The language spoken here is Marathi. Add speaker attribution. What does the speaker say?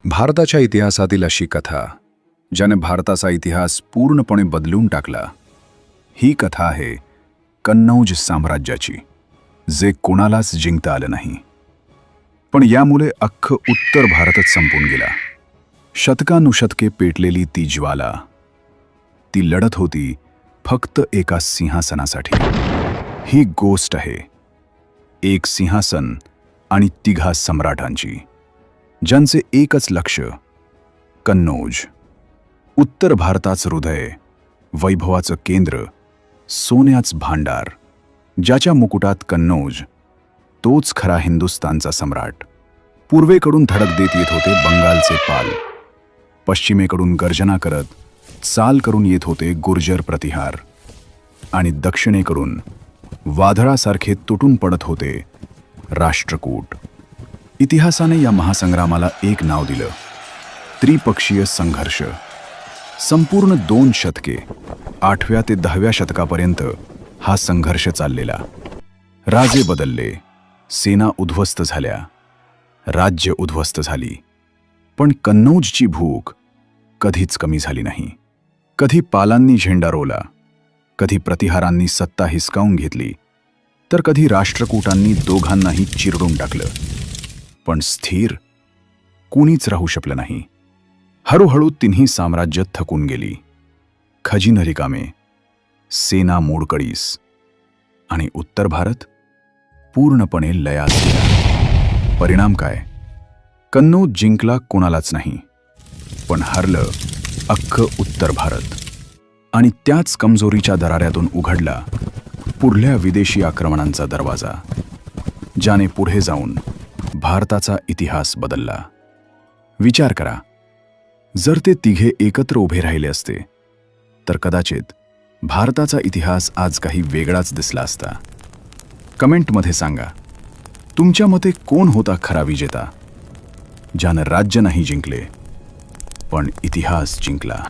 Speaker 1: भारताच्या इतिहासातील अशी कथा ज्याने भारताचा इतिहास पूर्णपणे बदलून टाकला, ही कथा आहे कन्नौज साम्राज्याची, जे कोणालाच जिंकता आलं नाही. पण यामुळे अख्खं उत्तर भारतच संपून गेला. शतकानुशतके पेटलेली ती ज्वाला, ती लढत होती फक्त एका सिंहासनासाठी. ही गोष्ट आहे एक सिंहासन आणि तिघा सम्राटांची, ज्यांचे एकच लक्ष्य कन्नौज, उत्तर भारताचं हृदय, वैभवाचं केंद्र, सोन्याचं भांडार, ज्याच्या मुकुटात कन्नौज, तोच खरा हिंदुस्थानचा सम्राट. पूर्वेकडून धडक देत येत होते बंगालचे पाल, पश्चिमेकडून गर्जना करत चाल करून येत होते गुर्जर प्रतिहार, आणि दक्षिणेकडून वादळासारखे तुटून पडत होते राष्ट्रकूट. इतिहासाने या महासंग्रामाला एक नाव दिलं, त्रिपक्षीय संघर्ष. संपूर्ण 2 शतके, 8व्या ते 10व्या शतकापर्यंत हा संघर्ष चाललेला. राजे बदलले, सेना उद्ध्वस्त झाल्या, राज्य उद्ध्वस्त झाली, पण कन्नौजची भूक कधीच कमी झाली नाही. कधी पालांनी झेंडा रोवला, कधी प्रतिहारांनी सत्ता हिसकावून घेतली, तर कधी राष्ट्रकूटांनी दोघांनाही चिरडून टाकलं. पण स्थिर कुणीच राहू शकलं नाही. हळूहळू तिन्ही साम्राज्य थकून गेली. खजिने रिकामे, सेना मोडकळीस, आणि उत्तर भारत पूर्णपणे लयास गेला. परिणाम काय? कन्नौज जिंकला कोणालाच नाही, पण हरलं अख्खं उत्तर भारत. आणि त्याच कमजोरीच्या दराऱ्यातून उघडला पुढल्या विदेशी आक्रमणांचा दरवाजा, ज्याने पुढे जाऊन भारताचा इतिहास बदलला. विचार करा, जर ते तिघे एकत्र उभे राहिले असते तर कदाचित भारताचा इतिहास आज काही वेगळाच दिसला असता. कमेंटमध्ये सांगा, तुमच्या मते कोण होता खरा विजेता, ज्यानं राज्य नाही जिंकले पण इतिहास जिंकला.